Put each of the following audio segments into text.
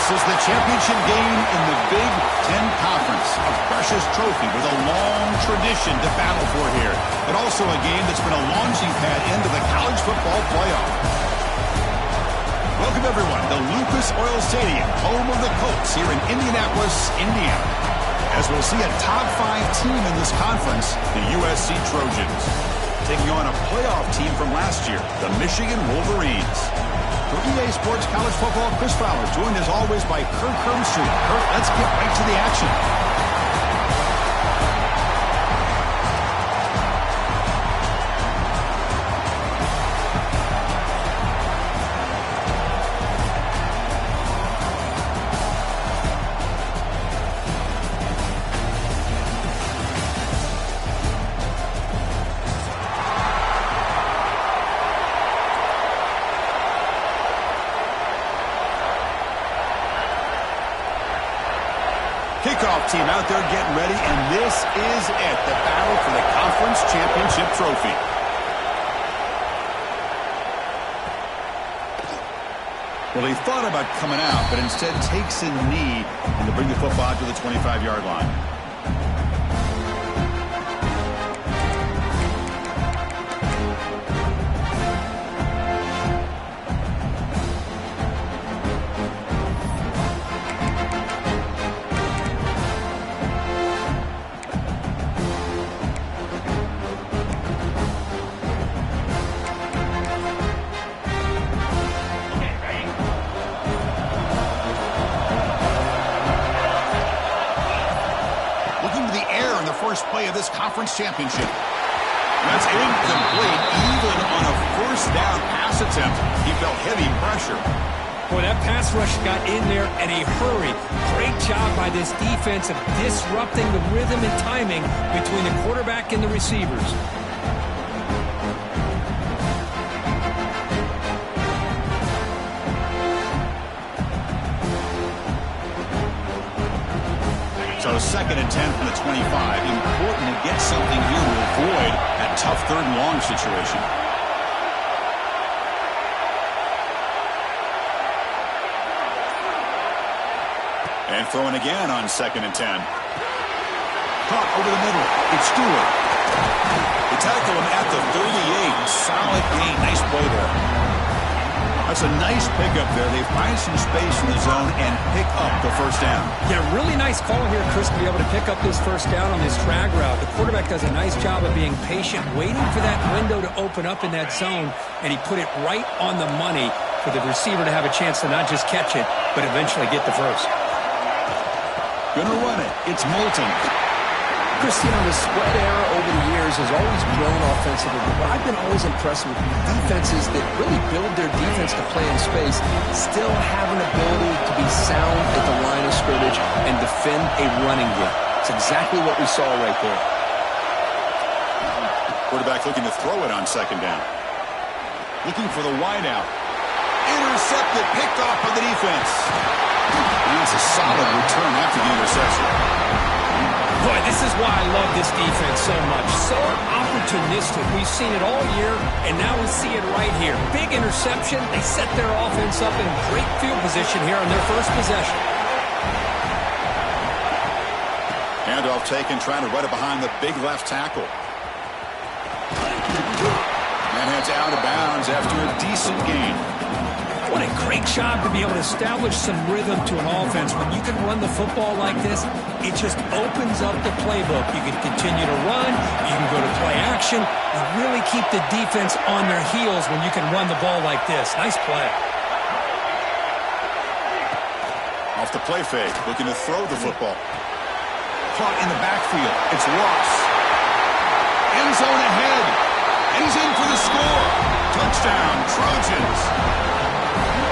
This is the championship game in the Big 10 Conference, a precious trophy with a long tradition to battle for here, but also a game that's been a launching pad into the college football playoff. Welcome, everyone, to Lucas Oil Stadium, home of the Colts here in Indianapolis, Indiana. As we'll see a top 5 team in this conference, the USC Trojans, taking on a playoff team from last year, the Michigan Wolverines. For EA Sports College Football, Chris Fowler, joined as always by Kirk Herbstreit. Kirk, let's get right to the action. Kickoff team out there getting ready, and this is it, the battle for the conference championship trophy. Well, he thought about coming out, but instead takes a knee and to bring the football to the 25-yard line. First play of this conference championship. That's incomplete. Even on a first down pass attempt, he felt heavy pressure. Boy, that pass rush got in there in a hurry. Great job by this defense of disrupting the rhythm and timing between the quarterback and the receivers. So 2nd and 10 from the 25. Important to get something here to avoid that tough 3rd and long situation. And throwing again on 2nd and 10. Caught over the middle. It's Stewart. They tackle him at the 38. Solid gain. Nice play there. That's a nice pickup there. They find some space in the zone and pick up the first down. Yeah, really nice call here, Chris, to be able to pick up this first down on this drag route. The quarterback does a nice job of being patient, waiting for that window to open up in that zone, and he put it right on the money for the receiver to have a chance to not just catch it, but eventually get the first. Gonna run it. It's Moulton. Chris, the spread era over the years has always grown offensively, but I've been always impressed with defenses that really build their defense to play in space, still have an ability to be sound at the line of scrimmage and defend a running game. It's exactly what we saw right there. Quarterback looking to throw it on 2nd down. Looking for the wideout. Intercepted, picked off by the defense. And that's a solid return after the interception. Boy, this is why I love this defense so much. So opportunistic. We've seen it all year, and now we see it right here. Big interception. They set their offense up in great field position here on their first possession. Handoff taken, trying to run it behind the big left tackle. And heads out of bounds after a decent gain. What a great job to be able to establish some rhythm to an offense. When you can run the football like this, it just opens up the playbook. You can continue to run. You can go to play action. You really keep the defense on their heels when you can run the ball like this. Nice play. Off the play fake, looking to throw the football. Caught in the backfield. It's Ross. End zone ahead. And he's in for the score. Touchdown, Trojans.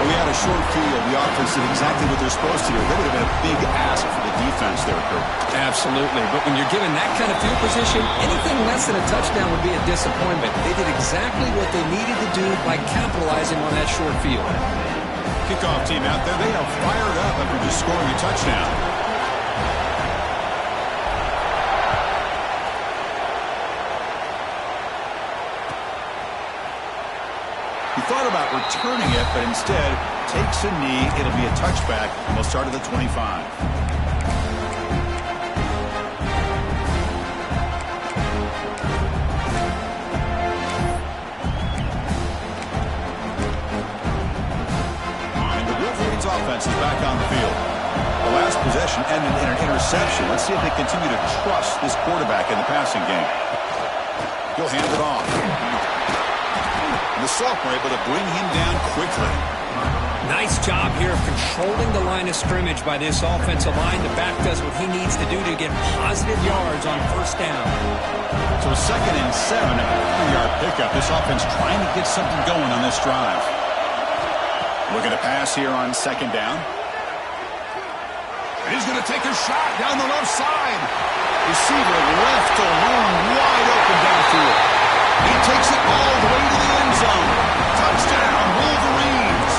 We had a short field. The offense did exactly what they're supposed to do. That would have been a big ask for the defense there, Kurt. Absolutely. But when you're given that kind of field position, anything less than a touchdown would be a disappointment. They did exactly what they needed to do by capitalizing on that short field. Kickoff team out there. They are fired up after just scoring a touchdown. He thought about returning it, but instead takes a knee. It'll be a touchback, and they'll start at the 25. Offense is back on the field. The last possession ended in an interception. Let's see if they continue to trust this quarterback in the passing game. He'll hand it off. And the sophomore able to bring him down quickly. Nice job here of controlling the line of scrimmage by this offensive line. The back does what he needs to do to get positive yards on first down. So 2nd and 7, a 3-yard pickup. This offense trying to get something going on this drive. Looking to pass here on 2nd down. And he's going to take a shot down the left side. Receiver left alone, wide open downfield. He takes it all the way to the end zone. Touchdown, Wolverines.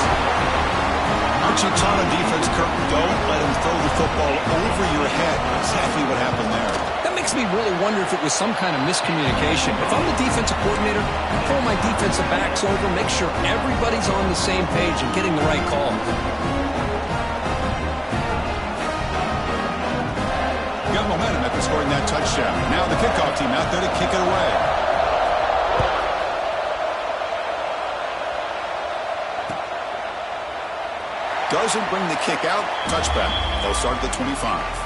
Aren't you taught on defense, Kirk? Don't let him throw the football over your head. Exactly what happened there. That makes me really wonder if it was some kind of miscommunication. If I'm the defensive coordinator, I pull my defensive backs over, make sure everybody's on the same page and getting the right call. Got momentum after scoring that touchdown. Now the kickoff team out there to kick it away. Doesn't bring the kick out. Touchback. They'll start at the 25.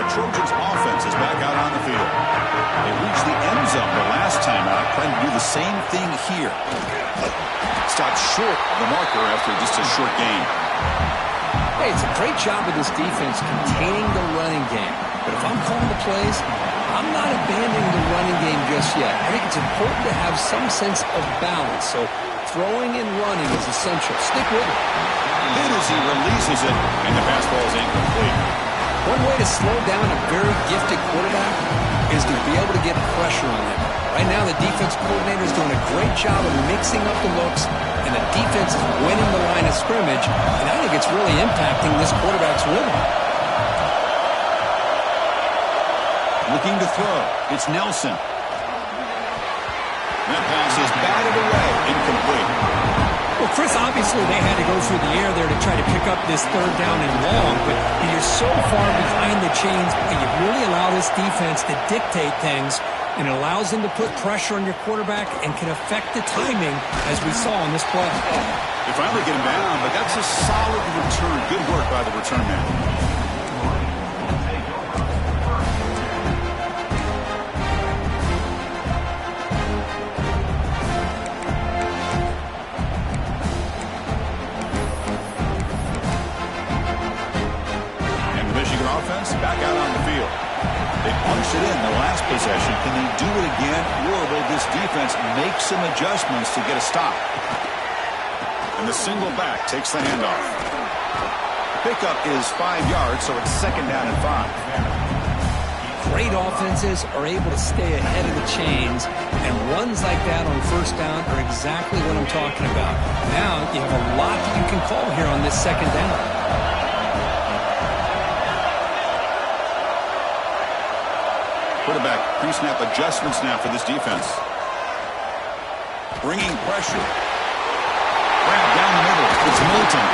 Trojans offense is back out on the field. They reached the end zone the last time out, trying to do the same thing here. Stopped short of the marker after just a short gain. Hey, it's a great job of this defense containing the running game. But if I'm calling the plays, I'm not abandoning the running game just yet. I think it's important to have some sense of balance. So throwing and running is essential. Stick with it. Hit as he releases it, and the pass ball is incomplete. One way to slow down a very gifted quarterback is to be able to get pressure on him. Right now, the defense coordinator is doing a great job of mixing up the looks, and the defense is winning the line of scrimmage, and I think it's really impacting this quarterback's rhythm. Looking to throw. It's Nelson. That pass is batted away. Incomplete. Well, Chris, obviously they had to go through the air there to try to pick up this 3rd down and long, but you're so far behind the chains, you really allow this defense to dictate things, and it allows them to put pressure on your quarterback and can affect the timing, as we saw in this play. They finally get him down, but that's a solid return. Good work by the return man. Offense back out on the field. They punched it in the last possession. Can they do it again, or will this defense make some adjustments to get a stop? And the single back takes the handoff. Pickup is 5 yards, so it's 2nd down and 5. Great offenses are able to stay ahead of the chains, and runs like that on first down are exactly what I'm talking about. Now you have a lot that you can call here on this 2nd down. Quarterback pre-snap adjustments now for this defense. Bringing pressure. Grab down the middle. It's Milton.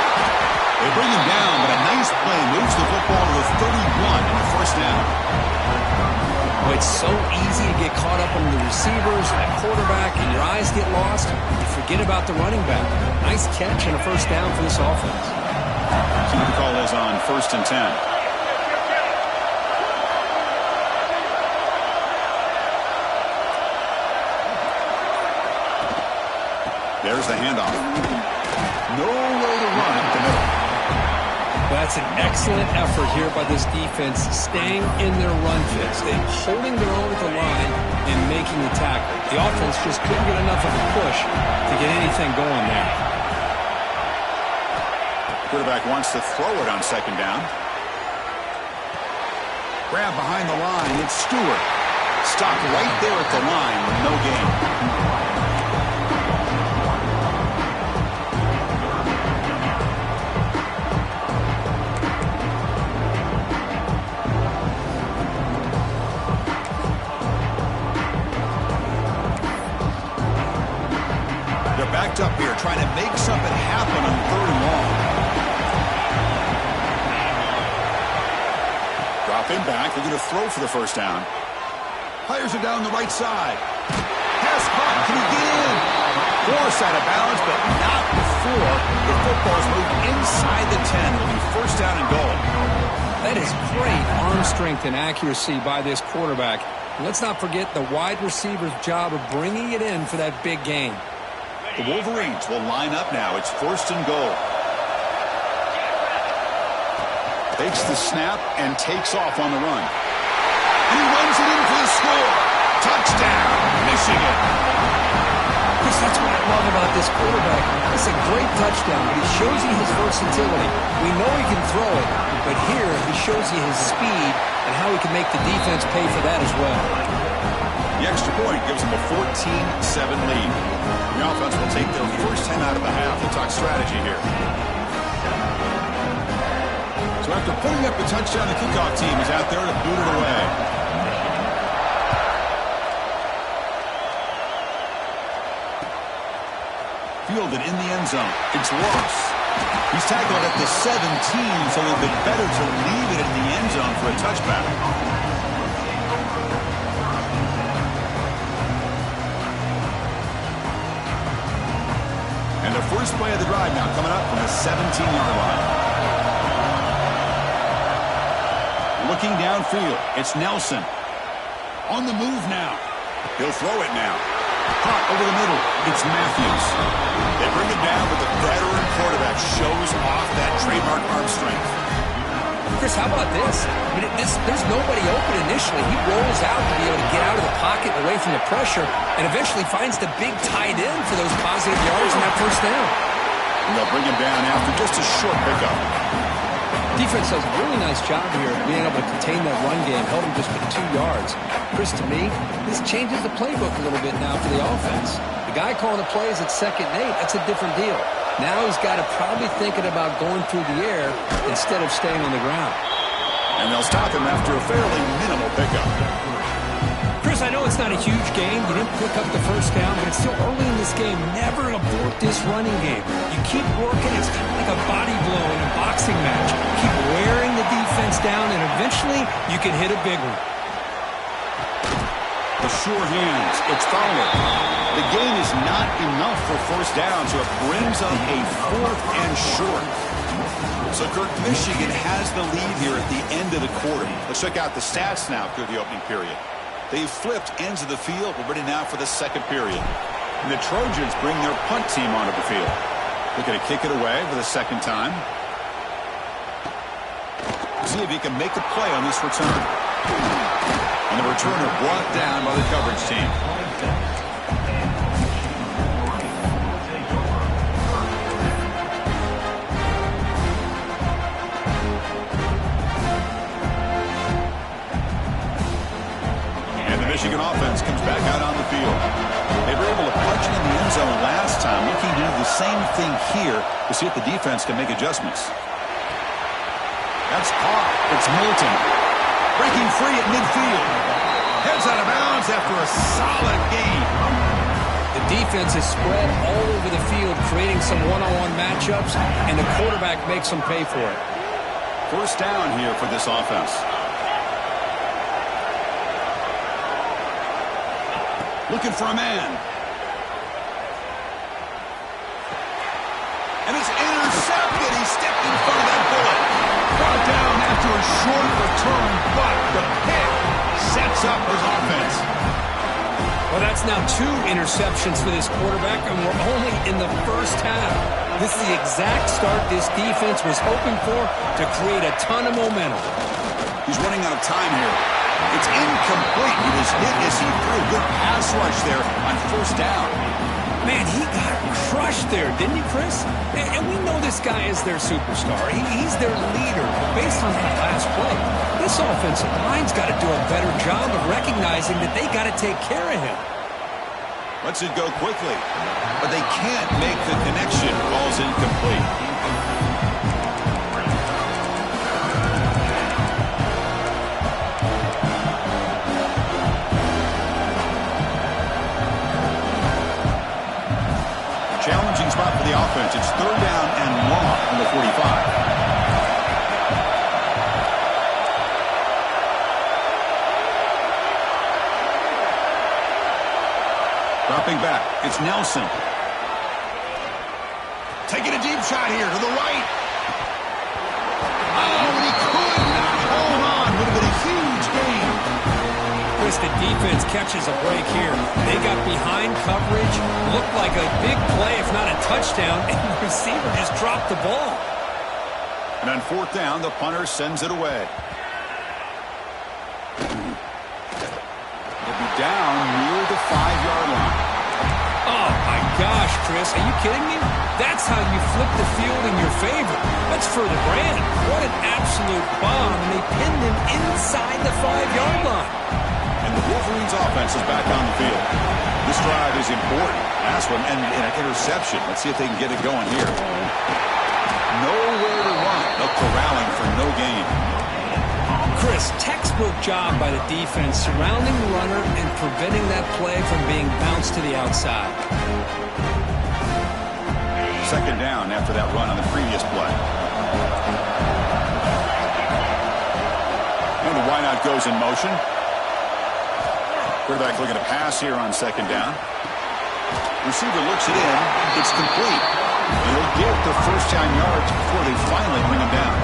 They bring him down, but a nice play moves the football to the 31 on the 1st down. Well, it's so easy to get caught up on the receivers and the quarterback, and your eyes get lost. You forget about the running back. Nice catch and a 1st down for this offense. See what the call is on 1st and 10. There's the handoff. No way to run up the middle. That's an excellent effort here by this defense, staying in their run fix. They're holding their own at the line and making the tackle. The offense just couldn't get enough of a push to get anything going there. Quarterback wants to throw it on 2nd down. Grab behind the line. It's Stewart. Stopped right there at the line with no gain. Drop in back. They're going to throw for the first down. Fires it down the right side. Pass caught. Can he get in? Force out of bounds, but not before the football's moved inside the 10. It'll be first down and goal. That is great arm strength and accuracy by this quarterback. And let's not forget the wide receiver's job of bringing it in for that big gain. The Wolverines will line up now. It's first and goal. Takes the snap and takes off on the run. And he runs it in for the score. Touchdown, Michigan. Chris, that's what I love about this quarterback. It's a great touchdown, but he shows you his versatility. We know he can throw it, but here he shows you his speed and how he can make the defense pay for that as well. The extra point gives them a 14-7 lead. The offense will take their first 10 out of the half. We'll talk strategy here. So after putting up the touchdown, the kickoff team is out there to boot it away. Fielded in the end zone. It's Ross. He's tackled at the 17, so it would be better to leave it in the end zone for a touchback. And the first play of the drive now coming up from the 17-yard line. Looking downfield, it's Nelson. On the move now. He'll throw it now. Hot over the middle, it's Matthews. They bring it down, but the veteran quarterback shows off that trademark arm strength. Chris, how about this? I mean, there's nobody open initially. He rolls out to be able to get out of the pocket and away from the pressure and eventually finds the big tight end for those positive yards in that first down. And they'll bring him down after just a short pickup. Defense does a really nice job here of being able to contain that run game, held him just for 2 yards. Chris, to me, this changes the playbook a little bit now for the offense. The guy calling the plays at 2nd and 8, that's a different deal. Now he's got to probably thinking about going through the air instead of staying on the ground. And they'll stop him after a fairly minimal pickup. Chris, I know it's not a huge game. You didn't pick up the first down, but it's still early in this game. Never abort this running game. You keep working. It's kind of like a body blow in a boxing match. Keep wearing the defense down, and eventually you can hit a big one. The sure hands. It's Fowler. The gain is not enough for first down, so it brings up a 4th and short. So, Kirk, Michigan has the lead here at the end of the quarter. Let's check out the stats now through the opening period. They've flipped ends of the field. We're ready now for the second period. And the Trojans bring their punt team onto the field. Looking to kick it away for the second time. See if he can make a play on this return. And the returner brought down by the coverage team. Michigan offense comes back out on the field. They were able to punch it in the end zone last time, looking to do the same thing here to see if the defense can make adjustments. That's caught. It's Milton. Breaking free at midfield. Heads out of bounds after a solid gain. The defense is spread all over the field, creating some one-on-one matchups, and the quarterback makes them pay for it. First down here for this offense. Looking for a man. And it's intercepted. He stepped in front of that bullet. Brought down after a short return, but the pick sets up his offense. Well, that's now 2 interceptions for this quarterback, and we're only in the first half. This is the exact start this defense was hoping for to create a ton of momentum. He's running out of time here. It's incomplete. He was hit as he threw. Good pass rush there on first down. Man, he got crushed there, didn't he, Chris? And we know this guy is their superstar. He's their leader. Based on that last play, this offensive line's got to do a better job of recognizing that they got to take care of him. Lets it go quickly, but they can't make the connection. Ball's incomplete. Challenging spot for the offense. It's 3rd down and long from the 45. Dropping back. It's Nelson. Taking a deep shot here to the right. Oh, and he could not hold on. Would have been a huge gain. Chris, the defense catches a break here. They got behind coverage. Looked like a big play, if not a touchdown, and the receiver just dropped the ball. And on fourth down, the punter sends it away. He'll be down near the 5-yard line. Oh, my gosh, Chris. Are you kidding me? That's how you flip the field in your favor. That's for the brand. What an absolute bomb. And they pinned him inside the 5-yard line. And the Wolverines offense is back on the field. This drive is important. Last one ended in an interception. Let's see if they can get it going here. Nowhere to run. No corralling for no gain. Chris, textbook job by the defense surrounding the runner and preventing that play from being bounced to the outside. Second down after that run on the previous play. And the wideout goes in motion. Quarterback looking to pass here on second down. Receiver looks it in. It's complete. And he'll get the first-down yards before they finally bring him down.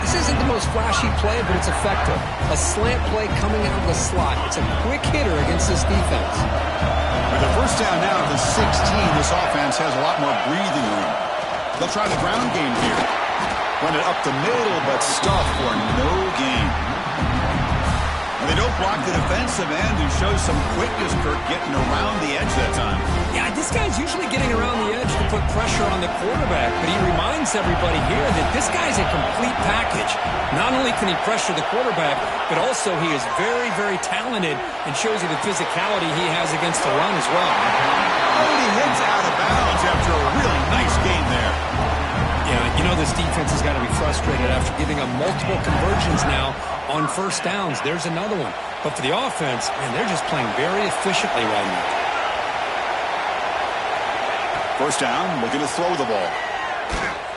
This isn't the most flashy play, but it's effective. A slant play coming out of the slot. It's a quick hitter against this defense. With the first down now at the 16, this offense has a lot more breathing room. They'll try the ground game here. Run it up the middle, but stuff for no gain. And they don't block the defensive end, who shows some quickness, Kirk, getting around the edge that time. Yeah, this guy's usually getting around the edge to put pressure on the quarterback, but he reminds everybody here that this guy's a complete package. Not only can he pressure the quarterback, but also he is very, very talented and shows you the physicality he has against the run as well. Oh, and he hits out of bounds after a really nice game there. Yeah, you know this defense has got to be frustrated after giving up multiple conversions now on first downs. There's another one. But for the offense, man, they're just playing very efficiently right now. First down, looking to throw the ball.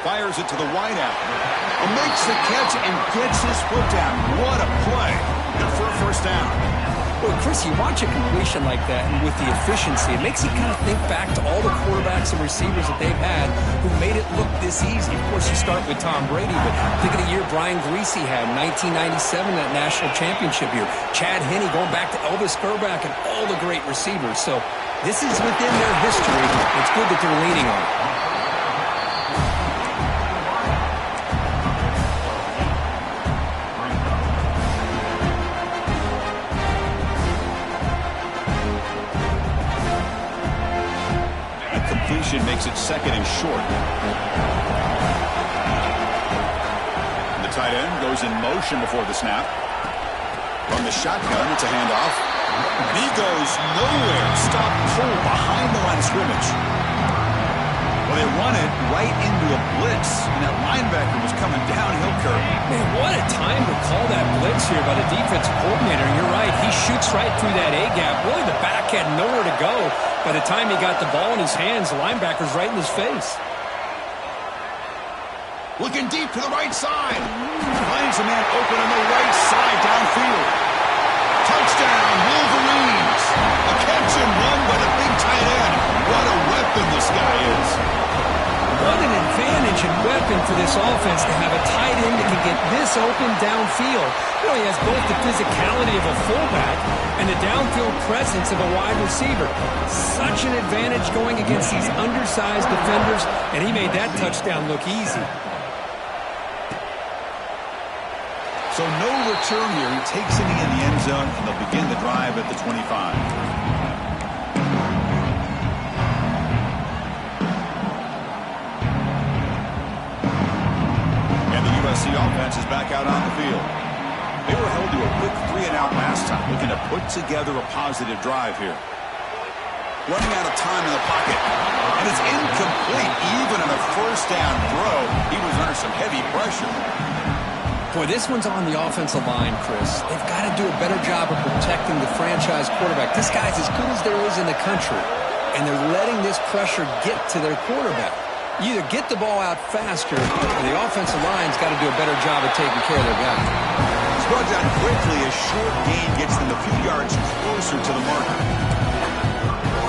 Fires it to the wideout. And makes the catch and gets his foot down. What a play. Good for a first down. Well, Chris, you watch a completion like that, and with the efficiency, it makes you kind of think back to all the quarterbacks and receivers that they've had who made it look this easy. Of course, you start with Tom Brady, but think of the year Brian Griese had, 1997, that national championship year. Chad Henne, going back to Elvis Grbac and all the great receivers. So this is within their history. It's good that they're leaning on it. Makes it second and short. And the tight end goes in motion before the snap. From the shotgun, it's a handoff. He goes nowhere. Stop pull behind the line of scrimmage. Well, they run it right into a blitz, and that linebacker was coming downhill, Kirk. Man, what a time to call that blitz here by the defensive coordinator. You're right. He shoots right through that A-gap. Really, the back had nowhere to go. By the time he got the ball in his hands, the linebacker's right in his face. Looking deep to the right side. Finds a man open on the right side downfield. Touchdown, Wolverines. A catch and run by the big tight end. What a weapon this guy is. What an advantage and weapon for this offense to have a tight end that can get this open downfield. You know, he has both the physicality of a fullback and the downfield presence of a wide receiver. Such an advantage going against these undersized defenders, and he made that touchdown look easy. So no return here. He takes it in the end zone, and they'll begin the drive at the 25. USC offense is back out on the field. They were held to a quick 3-and-out last time, looking to put together a positive drive here. Running out of time in the pocket, and it's incomplete. Even on a first down throw, he was under some heavy pressure. Boy, this one's on the offensive line, Chris. They've got to do a better job of protecting the franchise quarterback. This guy's as good as there is in the country, and they're letting this pressure get to their quarterback. You either get the ball out faster, or the offensive line's got to do a better job of taking care of their guy. It's brought down quickly. A short gain gets them a few yards closer to the marker.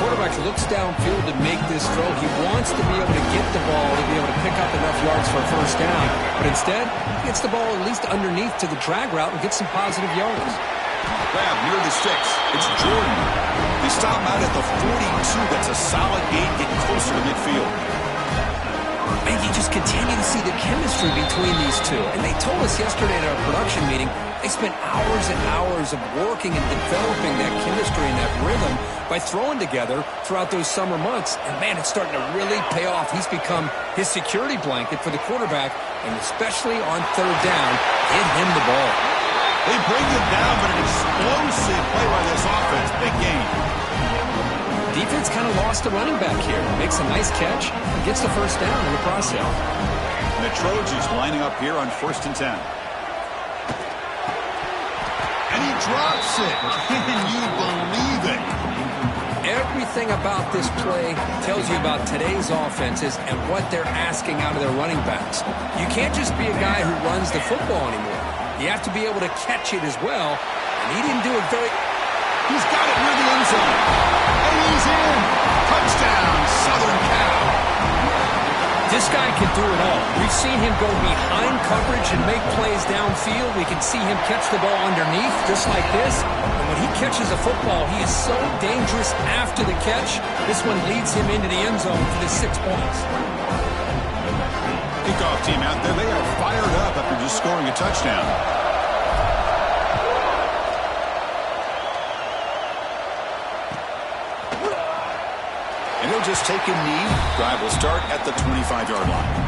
quarterback looks downfield to make this throw. He wants to be able to get the ball to be able to pick up enough yards for a first down. But instead, he gets the ball at least underneath to the drag route and gets some positive yards. Grab near the 6. It's Jordan. They stop him out at the 42. That's a solid gain, getting closer to midfield. And you just continue to see the chemistry between these two. And they told us yesterday at our production meeting, they spent hours and hours of working and developing that chemistry and that rhythm by throwing together throughout those summer months. And, man, it's starting to really pay off. He's become his security blanket for the quarterback, and especially on third down, get him the ball. They bring him down, but an explosive play by this offense. Big gain. Defense kind of lost the running back here. Makes a nice catch and gets the first down in the process. And the Trojans lining up here on 1st and 10. And he drops it. Can you believe it? Everything about this play tells you about today's offenses and what they're asking out of their running backs. You can't just be a guy who runs the football anymore. You have to be able to catch it as well, and he didn't do it very... He's got it near the end zone. And he's in. Touchdown, Southern Cal. This guy can do it all. We've seen him go behind coverage and make plays downfield. We can see him catch the ball underneath, just like this. And when he catches a football, he is so dangerous after the catch. This one leads him into the end zone for the 6 points. Kickoff team out there. They are fired up after just scoring a touchdown. And he'll just take a knee. Drive will start at the 25-yard line.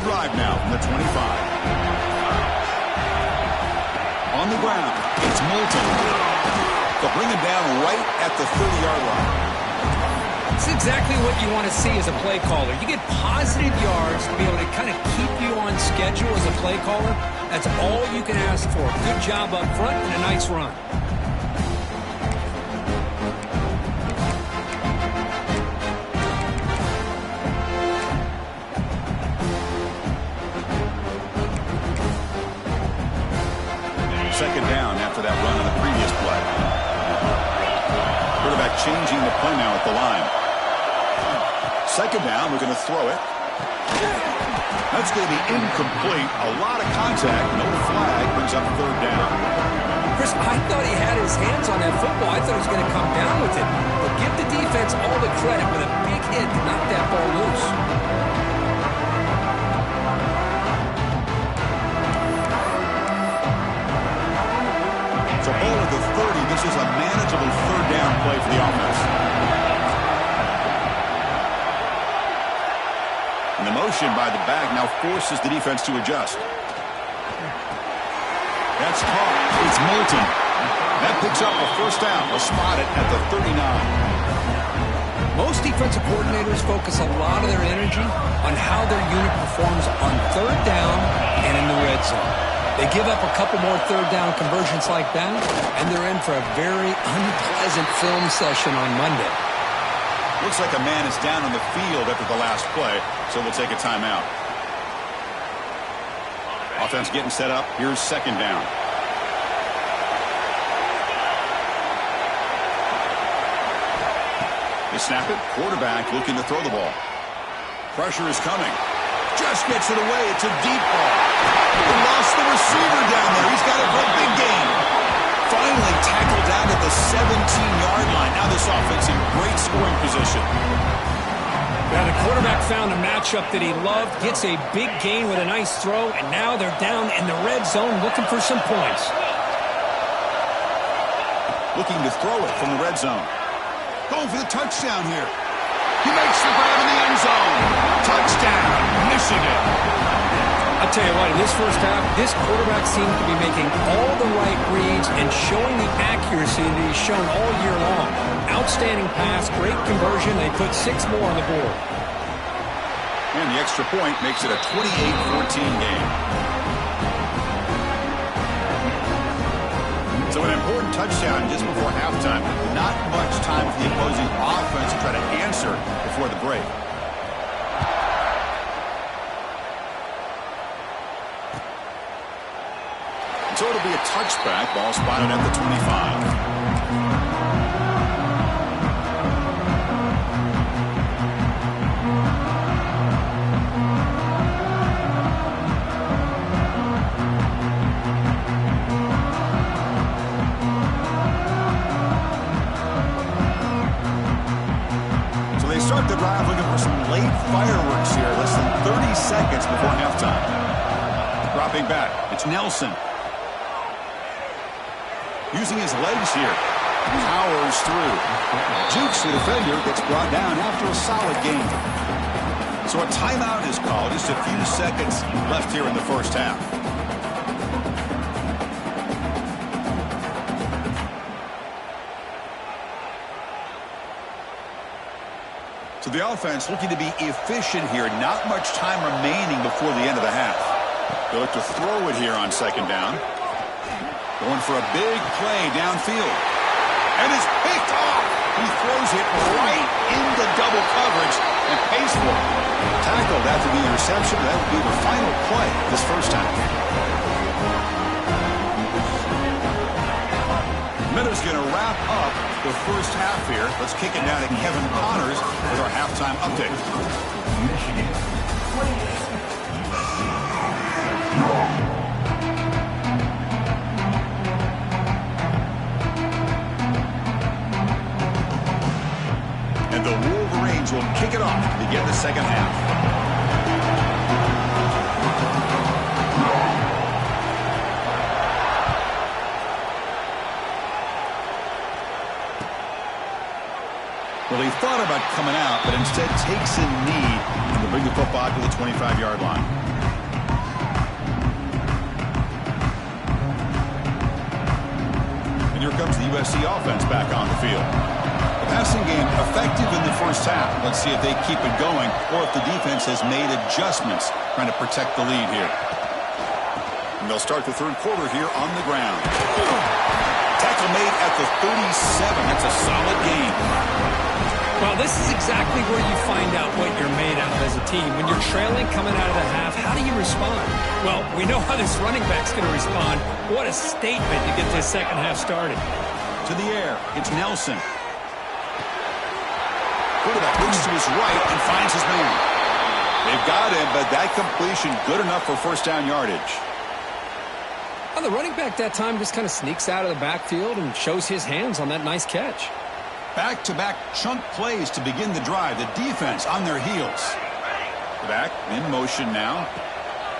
drive now from the 25. On the ground, it's Moulton. They'll bring him down right at the 30-yard line. It's exactly what you want to see as a play caller. You get positive yards to be able to kind of keep you on schedule as a play caller. That's all you can ask for. Good job up front and a nice run. Second down after that run on the previous play. Quarterback changing the play now at the line. Second down, we're going to throw it. That's going to be incomplete. A lot of contact. No flag. Brings up third down. Chris, I thought he had his hands on that football. I thought he was going to come down with it. But give the defense all the credit with a big hit to knock that ball loose. So ball at the 30. This is a manageable third down play for the offense. And the motion by the back now forces the defense to adjust. That's caught. It's Moulton. That picks up a first down. We'll spot it at the 39. Most defensive coordinators focus a lot of their energy on how their unit performs on third down and in the red zone. They give up a couple more third down conversions like that, and they're in for a very unpleasant film session on Monday. Looks like a man is down on the field after the last play, so we'll take a timeout. Offense getting set up. Here's second down. They snap it. Quarterback looking to throw the ball. Pressure is coming. Just gets it away. It's a deep ball. He lost the receiver down there. He's got it for a big gain. Finally tackled down at the 17-yard line. Now this offense in great scoring position. Now the quarterback found a matchup that he loved, gets a big gain with a nice throw, and now they're down in the red zone looking for some points. Looking to throw it from the red zone. Going for the touchdown here. He makes the grab in the end zone. Touchdown, Michigan. I'll tell you what, in this first half, this quarterback seemed to be making all the right reads and showing the accuracy that he's shown all year long. Outstanding pass, great conversion. They put 6 more on the board. And the extra point makes it a 28-14 game. So an important touchdown just before halftime. Not much time for the opposing offense to try to answer before the break. So it'll be a touchback. Ball spotted at the 25. So they start the drive looking for some late fireworks here. Less than 30 seconds before halftime. Dropping back. It's Nelson. Using his legs here. Powers through. Jukes the defender, gets brought down after a solid game. So a timeout is called. Just a few seconds left here in the first half. So the offense looking to be efficient here. Not much time remaining before the end of the half. They look to throw it here on second down. Going for a big play downfield. And it's picked off. He throws it right into double coverage and pays for it. Tackled after the interception. That would be the final play this first half. Miller's going to wrap up the first half here. Let's kick it down to Kevin Connors with our halftime update. Michigan 28. And the Wolverines will kick it off to begin the second half. Well, he thought about coming out, but instead takes a knee to bring the football to the 25-yard line. USC offense back on the field. The passing game effective in the first half. Let's see if they keep it going or if the defense has made adjustments trying to protect the lead here. And they'll start the third quarter here on the ground. Tackle made at the 37. That's a solid gain. Well, this is exactly where you find out what you're made out of as a team. When you're trailing coming out of the half, how do you respond? Well, we know how this running back's going to respond. What a statement to get this second half started. To the air, it's Nelson. Quarterback looks to his right and finds his man. They've got him, but that completion good enough for first down yardage. Well, the running back that time just kind of sneaks out of the backfield and shows his hands on that nice catch. Back-to-back chunk plays to begin the drive. The defense on their heels. Back in motion now.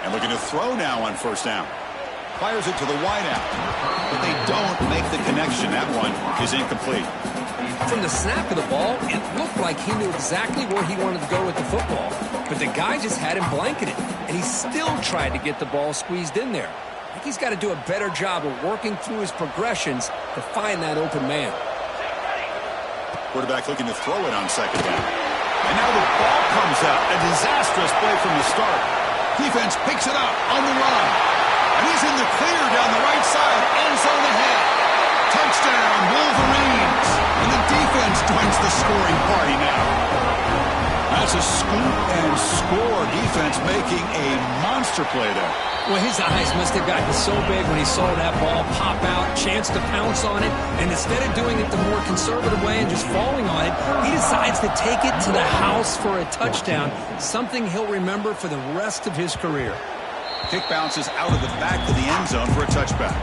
And looking to throw now on first down. Fires it to the wideout. But they don't make the connection. That one is incomplete. From the snap of the ball, it looked like he knew exactly where he wanted to go with the football. But the guy just had him blanketed. And he still tried to get the ball squeezed in there. I think he's got to do a better job of working through his progressions to find that open man. Quarterback looking to throw it on second down. And now the ball comes out. A disastrous play from the start. Defense picks it up on the run. And he's in the clear down the right side. End zone ahead. Touchdown, Wolverines. And the defense joins the scoring party now. That's a scoop and score. Defense making a monster play there. Well, his eyes must have gotten so big when he saw that ball pop out, chance to pounce on it, and instead of doing it the more conservative way and just falling on it, he decides to take it to the house for a touchdown, something he'll remember for the rest of his career. Kick bounces out of the back of the end zone for a touchback.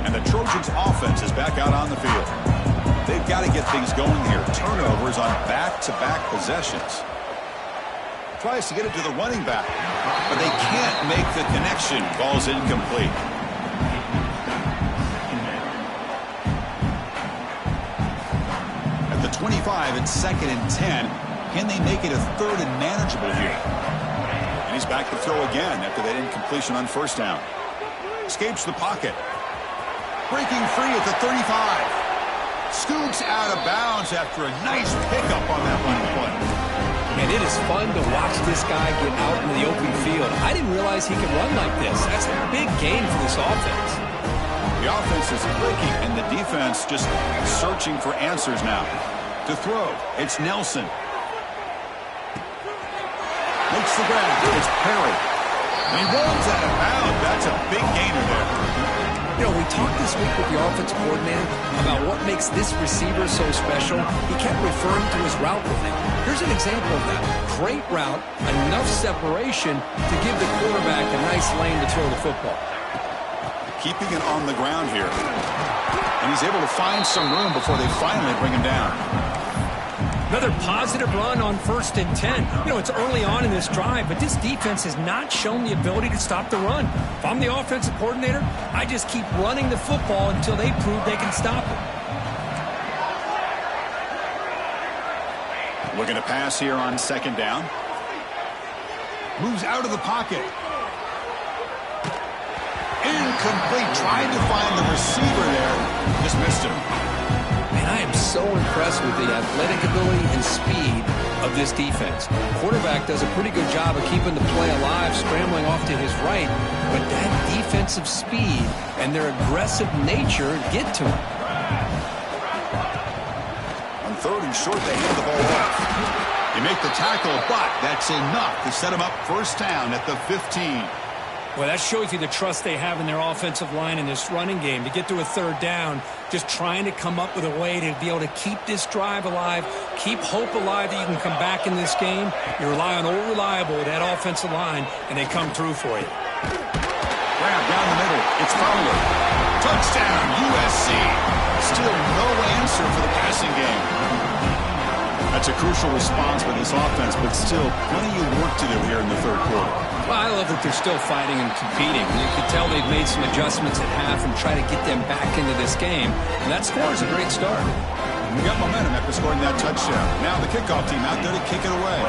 And the Trojans offense is back out on the field. They've got to get things going here. Turnovers on back-to-back possessions. Tries to get it to the running back, but they can't make the connection. Ball's incomplete. At the 25, it's 2nd and 10. Can they make it a 3rd and manageable here? And he's back to throw again after that incompletion on first down. Escapes the pocket. Breaking free at the 35. Scoots out of bounds after a nice pickup on that running play. And it is fun to watch this guy get out into the open field. I didn't realize he could run like this. That's a big gain for this offense. The offense is clicking, and the defense just searching for answers now. To throw, it's Nelson. Makes the grab. It's Perry. And he rolls out of bounds. That's a big gainer there. You know, we talked this week with the offensive coordinator about what makes this receiver so special. He kept referring to his route running. Here's an example of that. Great route, enough separation to give the quarterback a nice lane to throw the football. Keeping it on the ground here. And he's able to find some room before they finally bring him down. Another positive run on 1st and 10. You know, it's early on in this drive, but this defense has not shown the ability to stop the run. If I'm the offensive coordinator, I just keep running the football until they prove they can stop it. Looking to pass here on 2nd down. Moves out of the pocket. Incomplete. Tried to find the receiver there. Just missed him. And I am so impressed with the athletic ability and speed of this defense. Quarterback does a pretty good job of keeping the play alive, scrambling off to his right, but that defensive speed and their aggressive nature get to him. On 3rd and short, they hand the ball off. You make the tackle, but that's enough to set him up first down at the 15. Well, that shows you the trust they have in their offensive line in this running game. To get to a 3rd down, just trying to come up with a way to be able to keep this drive alive, keep hope alive that you can come back in this game. You rely on old reliable, that offensive line, and they come through for you. Grab down the middle. It's Fowler. Touchdown, USC. Still no answer for the passing game. That's a crucial response by this offense, but still plenty of work to do here in the 3rd quarter. Well, I love that they're still fighting and competing. You can tell they've made some adjustments at half and try to get them back into this game. And that score is a great start. We got momentum after scoring that touchdown. Now the kickoff team out there to kick it away.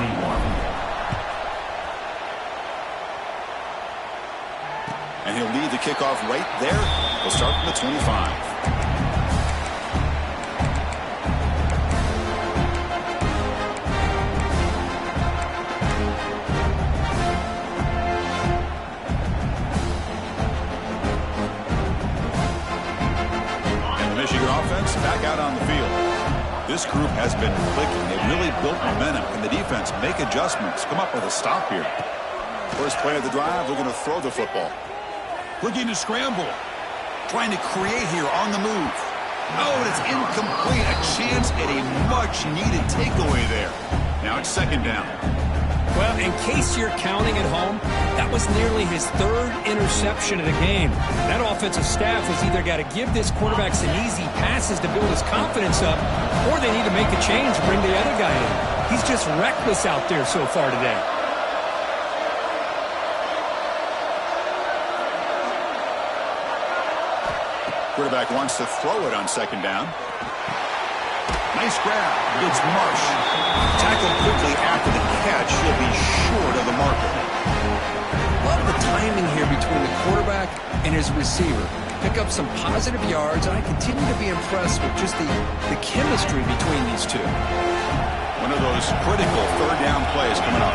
And he'll lead the kickoff right there. We'll start from the 25. Offense back out on the field. This group has been clicking. They've really built momentum. Can the defense make adjustments? Come up with a stop here. First play of the drive, we're going to throw the football. Looking to scramble. Trying to create here on the move. Oh, and it's incomplete. A chance at a much-needed takeaway there. Now it's second down. Well, in case you're counting at home, that was nearly his third interception of the game. That offensive staff has either got to give this quarterback some easy passes to build his confidence up, or they need to make a change and bring the other guy in. He's just reckless out there so far today. Quarterback wants to throw it on second down. Nice grab. It's Marsh. Tackled quickly after the catch. He'll be short of the marker. Love the timing here between the quarterback and his receiver. Pick up some positive yards, and I continue to be impressed with just the chemistry between these two. One of those critical third down plays coming up.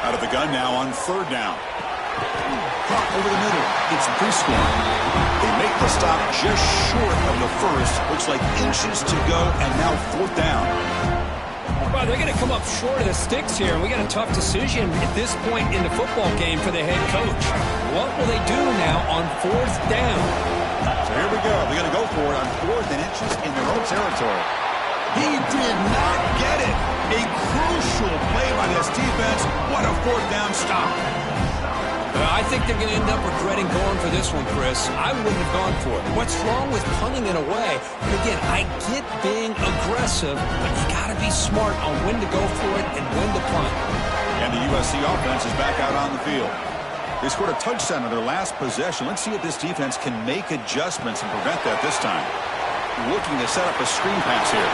Out of the gun now on third down. Caught over the middle. It's Prescorn. They make the stop just short of the first. Looks like inches to go, and now fourth down. Well, they're going to come up short of the sticks here, and we got a tough decision at this point in the football game for the head coach. What will they do now on fourth down? So here we go. They're going to go for it on fourth and inches in their own territory. He did not get it. A crucial play by this defense. What a fourth down stop. I think they're going to end up regretting going for this one, Chris. I wouldn't have gone for it. What's wrong with punting it away? And again, I get being aggressive, but you got to be smart on when to go for it and when to punt. And the USC offense is back out on the field. They scored a touchdown on their last possession. Let's see if this defense can make adjustments and prevent that this time. Looking to set up a screen pass here.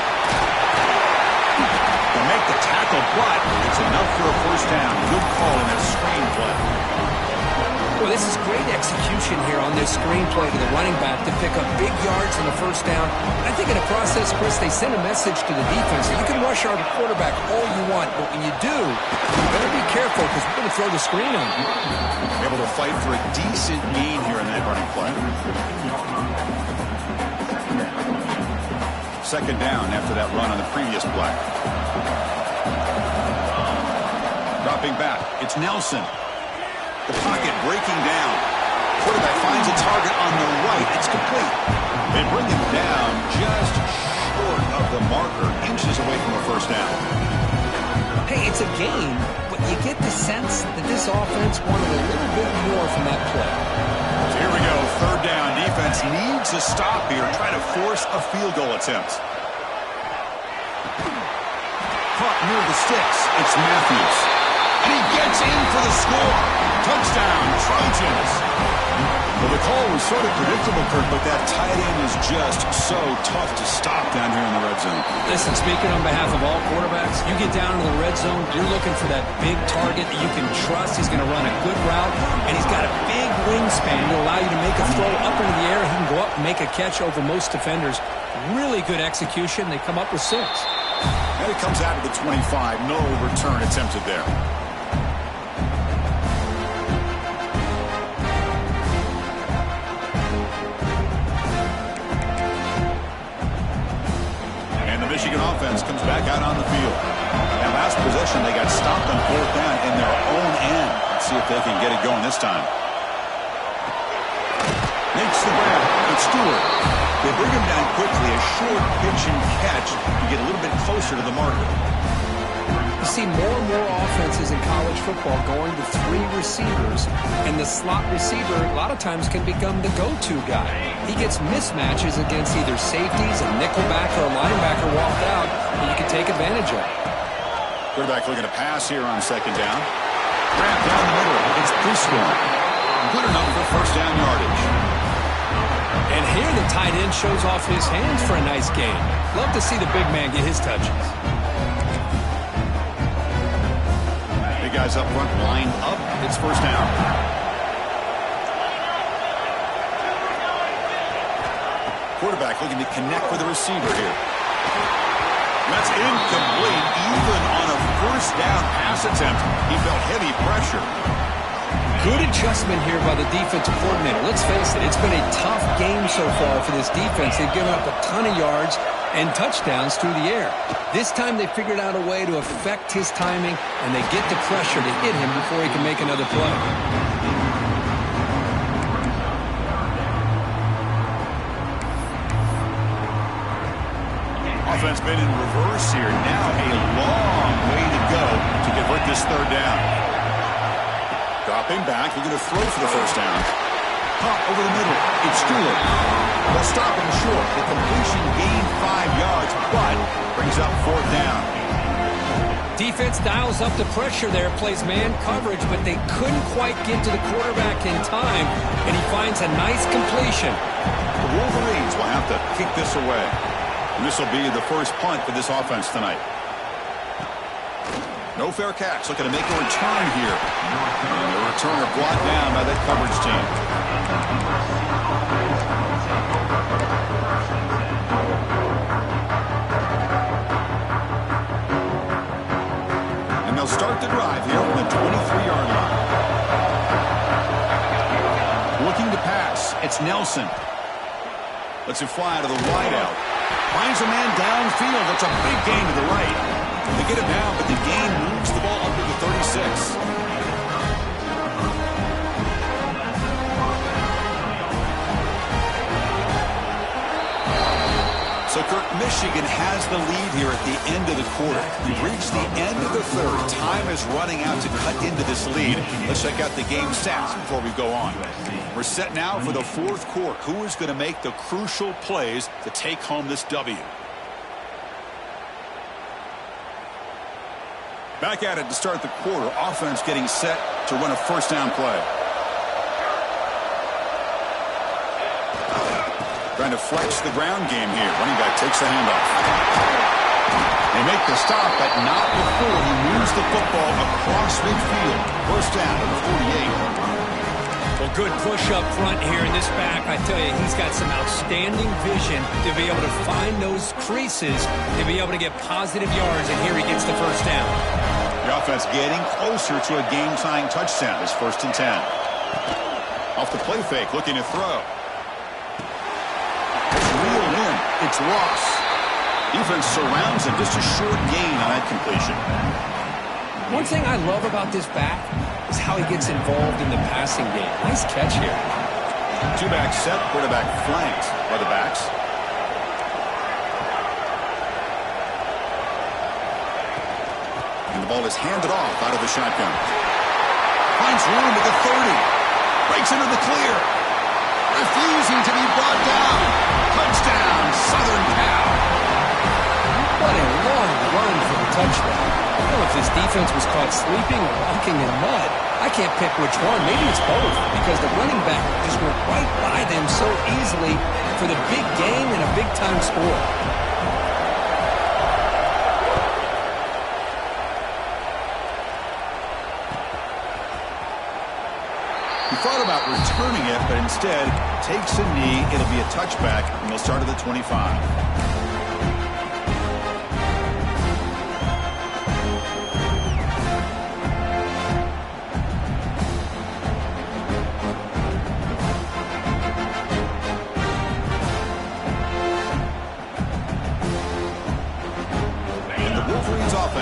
They'll make the tackle, but it's enough for a first down. Good call in that screen play. Well, this is great execution here on this screen play to the running back to pick up big yards in the first down. I think in the process, Chris, they send a message to the defense that you can rush our quarterback all you want, but when you do, you better be careful because we're going to throw the screen on you. Able to fight for a decent gain here in that running play. Second down after that run on the previous play. Dropping back, it's Nelson. The pocket breaking down. Quarterback finds a target on the right. It's complete. They bring him down just short of the marker, inches away from a first down. Hey, it's a game, but you get the sense that this offense wanted a little bit more from that play. So here we go, third down. Defense needs a stop here, trying to force a field goal attempt. Caught near the sticks. It's Matthews. And he gets in for the score. Touchdown, Trojans. Well, the call was sort of predictable, Kirk, but that tight end is just so tough to stop down here in the red zone. Listen, speaking on behalf of all quarterbacks, you get down into the red zone, you're looking for that big target that you can trust. He's going to run a good route, and he's got a big wingspan to allow you to make a throw up into the air. He can go up and make a catch over most defenders. Really good execution. They come up with 6. And it comes out of the 25. No return attempted there. Michigan offense comes back out on the field. That last possession, they got stopped on fourth down in their own end. Let's see if they can get it going this time. Makes the grab. It's Stewart. They bring him down quickly. A short pitch and catch. You get a little bit closer to the marker. You see more and more offenses in college football going to 3 receivers, and the slot receiver a lot of times can become the go-to guy. He gets mismatches against either safeties, a nickelback, or a linebacker walked out, and you can take advantage of it. Quarterback looking to pass here on second down. Grab down the middle. It's Prescorn. Good enough for first down yardage. And here the tight end shows off his hands for a nice gain. Love to see the big man get his touches. Big guys up front lined up. It's first down. Quarterback looking to connect with the receiver here. That's incomplete. Even on a first down pass attempt, he felt heavy pressure. Good adjustment here by the defensive coordinator. Let's face it, it's been a tough game so far for this defense. They've given up a ton of yards and touchdowns through the air. This time they figured out a way to affect his timing, and they get the pressure to hit him before he can make another play. Offense been in reverse here. Now a long way to go to convert this third down. Dropping back, he's going to throw for the first down. Pop over the middle. It's Stewart. They'll stop him short. The completion gained 5 yards, but brings up fourth down. Defense dials up the pressure there, plays man coverage, but they couldn't quite get to the quarterback in time, and he finds a nice completion. The Wolverines will have to kick this away. And this will be the first punt for this offense tonight. No fair catch. Looking to make a return here. And the returner brought down by that coverage team. And they'll start the drive here from the 23-yard line. Looking to pass. It's Nelson. Lets it fly to the wideout. Finds a man downfield. That's a big gain to the right. They get it down, but the gain moves the ball up to the 36. So, Kirk, Michigan has the lead here at the end of the quarter. We've reached the end of the third. Time is running out to cut into this lead. Let's check out the game stats before we go on. We're set now for the fourth quarter. Who is going to make the crucial plays to take home this W? Back at it to start the quarter. Offense getting set to run a first down play. Trying to flex the ground game here. Running back takes the handoff. They make the stop, but not before he moves the football across midfield. First down at the 48. Well, good push up front here in this back. I tell you, he's got some outstanding vision to be able to find those creases, to be able to get positive yards, and here he gets the first down. The offense getting closer to a game-tying touchdown. It's first and 10. Off the play fake, looking to throw. It's reeled in. It's Ross. Defense surrounds him. Just a short gain on that completion. One thing I love about this back is how he gets involved in the passing game. Nice catch here. Two-back set, quarterback flanked by the backs. And the ball is handed off out of the shotgun. Finds room at the 30. Breaks into the clear. Refusing to be brought down. Touchdown, Southern Cal. What a long run for the touchdown. I don't know if this defense was caught sleeping or walking in mud. I can't pick which one. Maybe it's both, because the running back just went right by them so easily for the big game and a big-time score. He thought about returning it, but instead takes a knee. It'll be a touchback, and they'll start at the 25.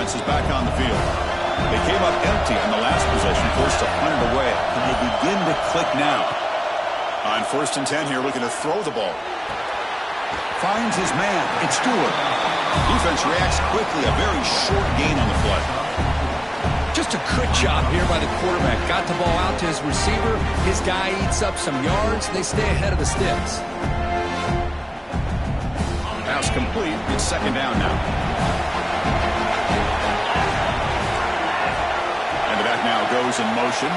Is back on the field. They came up empty on the last possession, forced to punt it away. And they begin to click now. On first and 10 here, looking to throw the ball. Finds his man. It's Stewart. Defense reacts quickly. A very short gain on the play. Just a good job here by the quarterback. Got the ball out to his receiver. His guy eats up some yards. They stay ahead of the sticks. Pass complete. It's second down now. Now goes in motion.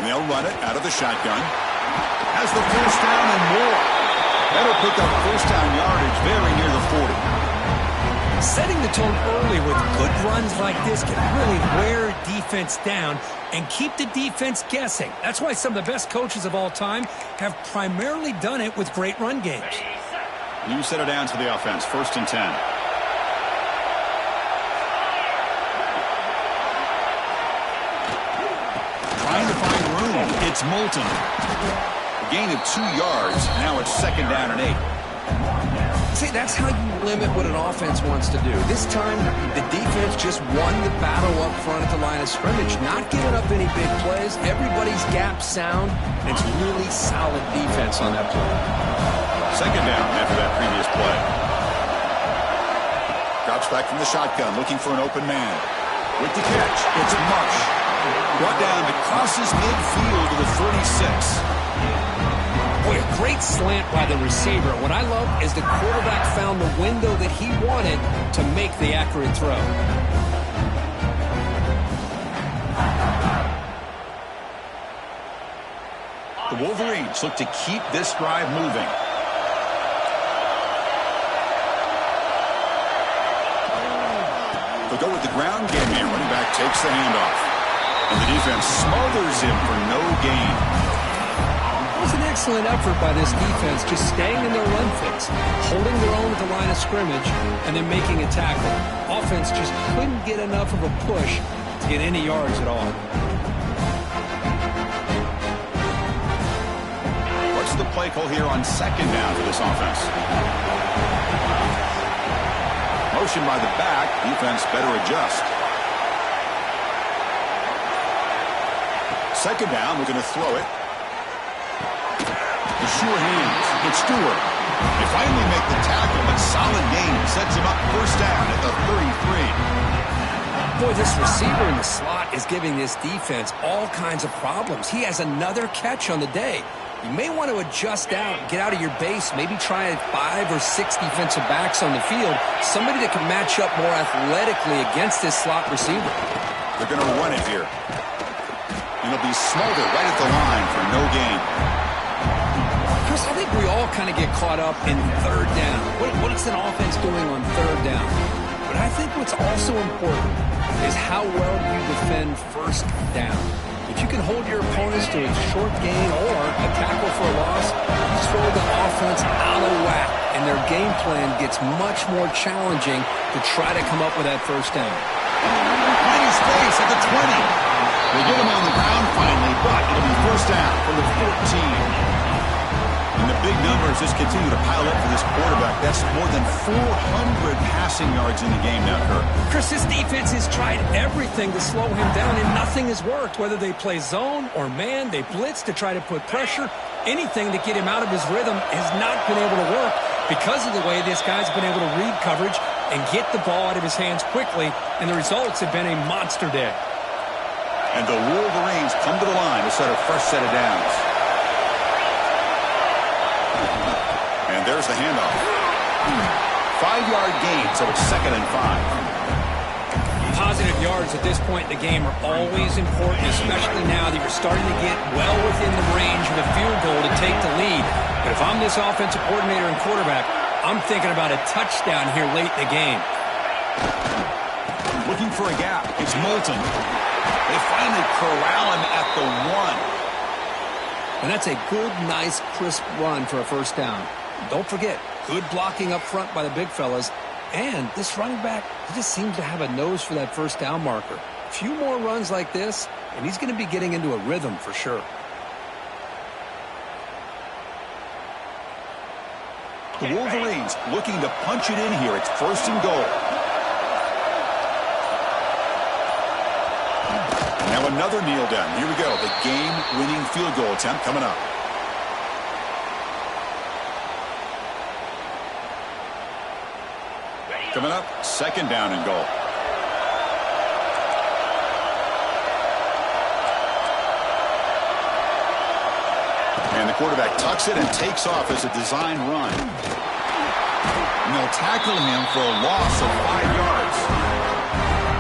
And they'll run it out of the shotgun. Has the first down and more. That'll pick up first down yardage very near the 40. Setting the tone early with good runs like this can really wear defense down and keep the defense guessing. That's why some of the best coaches of all time have primarily done it with great run games. You set it down to the offense, 1st and 10. Trying to find room. It's Moulton. A gain of 2 yards. Now it's 2nd down and 8. See, that's how you limit what an offense wants to do. This time, the defense just won the battle up front at the line of scrimmage, not giving up any big plays. Everybody's gap sound, and it's really solid defense on that play. 2nd down after that previous play. Drops back from the shotgun, looking for an open man. With the catch, it's Marsh. Brought down to crosses midfield to the 36. Boy, a great slant by the receiver. What I love is the quarterback found the window that he wanted to make the accurate throw. The Wolverines look to keep this drive moving. They'll go with the ground game here. Running back takes the handoff. And the defense smothers him for no gain. It was an excellent effort by this defense, just staying in their run fits, holding their own at the line of scrimmage, and then making a tackle. Offense just couldn't get enough of a push to get any yards at all. What's the play call here on 2nd down for this offense? Motion by the back. Defense better adjust. 2nd down, we're going to throw it. The sure hands. It's Stewart. They finally make the tackle, but solid gain sets him up 1st down at the 33. Boy, this receiver in the slot is giving this defense all kinds of problems. He has another catch on the day. You may want to adjust out, get out of your base, maybe try 5 or 6 defensive backs on the field, somebody that can match up more athletically against this slot receiver. They're going to run it here. And it'll be smothered right at the line for no gain. Chris, I think we all kind of get caught up in 3rd down. What is an offense doing on 3rd down? But I think what's also important is how well you defend 1st down. If you can hold your opponents to a short gain or a tackle for a loss, you throw the offense out of whack, and their game plan gets much more challenging to try to come up with that 1st down. Mighty space at the 20. They get him on the ground finally, but it'll be 1st down from the 14. And the big numbers just continue to pile up for this quarterback. That's more than 400 passing yards in the game now, Kirk. Chris, this defense has tried everything to slow him down, and nothing has worked. Whether they play zone or man, they blitz to try to put pressure. Anything to get him out of his rhythm has not been able to work because of the way this guy's been able to read coverage and get the ball out of his hands quickly, and the results have been a monster day. And the Wolverines come to the line to set a fresh set of downs. And there's the handoff. 5-yard gain, so it's 2nd and 5. Positive yards at this point in the game are always important, especially now that you're starting to get well within the range of a field goal to take the lead. But if I'm this offensive coordinator and quarterback, I'm thinking about a touchdown here late in the game. Looking for a gap. It's Moulton. They finally corral him at the 1. And that's a good, nice, crisp run for a 1st down. Don't forget, good blocking up front by the big fellas. And this running back, he just seems to have a nose for that 1st down marker. A few more runs like this, and he's going to be getting into a rhythm for sure. The Wolverines looking to punch it in here. It's 1st and goal. Now another kneel down. Here we go. The game-winning field goal attempt coming up. Coming up, 2nd down and goal. And the quarterback tucks it and takes off as a design run. And they'll tackle him for a loss of 5 yards.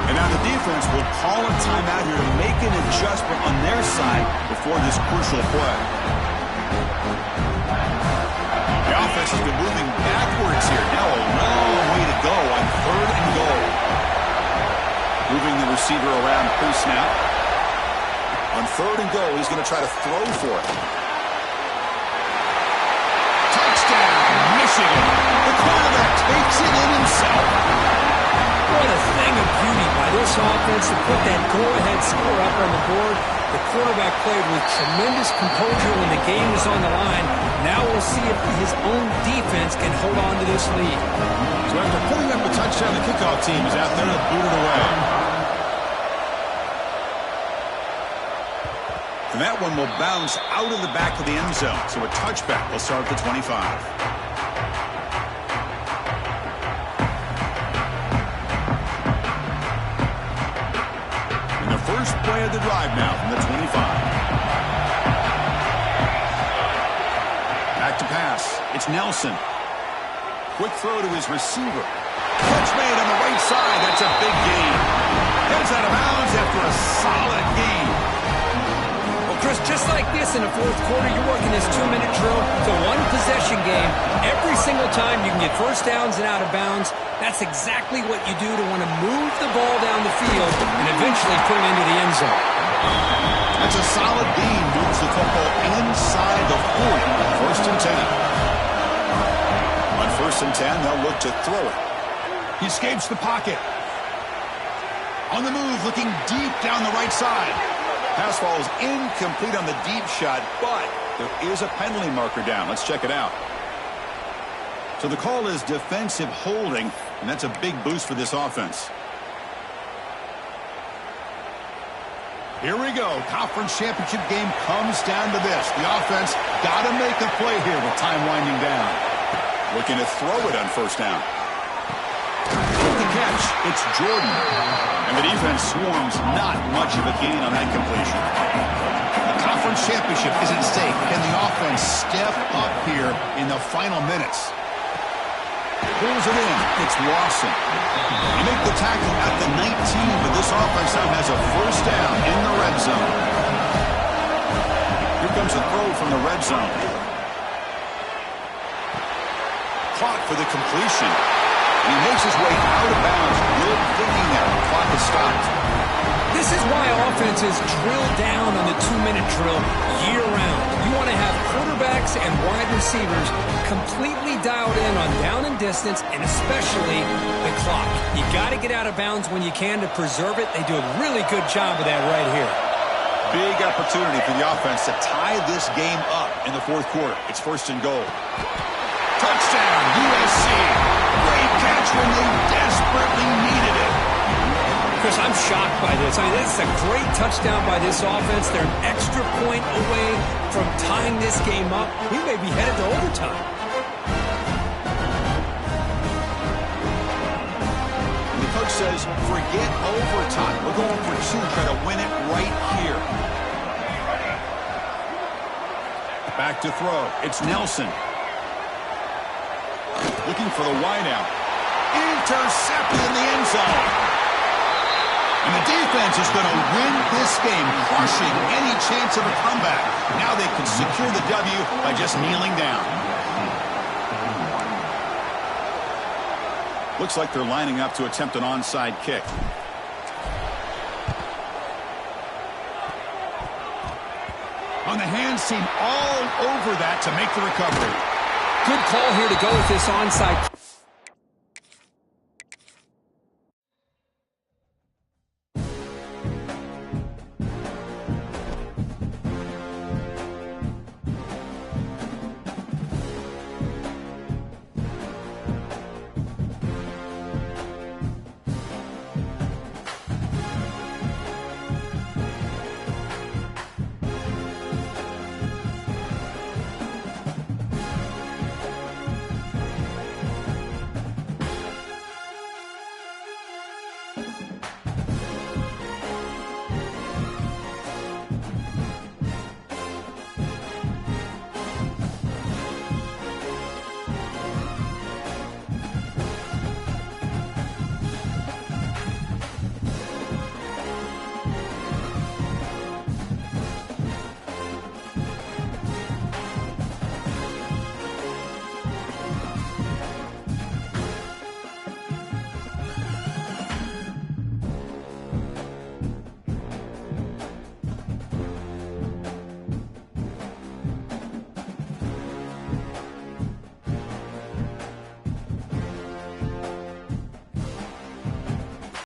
And And now the defense will call a timeout here to make an adjustment on their side before this crucial play. The offense has been moving backwards here. Now a long way to go on 3rd and goal. Moving the receiver around pre-snap. On 3rd and goal, he's going to try to throw for it. Touchdown, Michigan. The quarterback takes it in himself. What a thing of beauty by this offense to put that go-ahead score up on the board. The quarterback played with tremendous composure when the game was on the line. Now we'll see if his own defense can hold on to this lead. So after putting up a touchdown, the kickoff team is out there to boot it away. And that one will bounce out of the back of the end zone. So a touchback will start at the 25. First play of the drive now from the 25. Back to pass. It's Nelson. Quick throw to his receiver. Catch made on the right side. That's a big gain. Heads out of bounds after a solid gain. Well, Chris, just like this in the 4th quarter, you're working this 2-minute drill to one-possession game. Every single time you can get first downs and out of bounds. That's exactly what you do to want to move the ball down the field and eventually put it into the end zone. That's a solid gain. Moves the football inside the 40. 1st and 10. On 1st and 10, they'll look to throw it. He escapes the pocket. On the move, looking deep down the right side. Pass falls incomplete on the deep shot, but there is a penalty marker down. Let's check it out. So the call is defensive holding, and that's a big boost for this offense. Here we go. Conference championship game comes down to this. The offense got to make a play here with time winding down. Looking to throw it on 1st down. With the catch, it's Jordan. And the defense swarms, not much of a gain on that completion. The conference championship is at stake. Can the offense step up here in the final minutes? Pulls it in. It's Lawson. You make the tackle at the 19, but this offense now has a 1st down in the red zone. Here comes a throw from the red zone. Caught for the completion. And he makes his way out of bounds. Good thinking there. The clock is stopped. This is why offenses drill down on the 2-minute drill year-round. You want to have quarterbacks and wide receivers completely dialed in on down and distance, and especially the clock. You got to get out of bounds when you can to preserve it. They do a really good job of that right here. Big opportunity for the offense to tie this game up in the 4th quarter. It's 1st and goal. Touchdown, USC. Great catch when they desperately needed it. Chris, I'm shocked by this. I mean, this is a great touchdown by this offense. They're an extra point away from tying this game up. We may be headed to overtime. And the coach says, forget overtime. We're going for 2, try to win it right here. Back to throw. It's Nelson. Looking for the wideout. Intercepted in the end zone. And the defense is going to win this game, crushing any chance of a comeback. Now they can secure the W by just kneeling down. Looks like they're lining up to attempt an onside kick. On the hands team all over that to make the recovery. Good call here to go with this onside.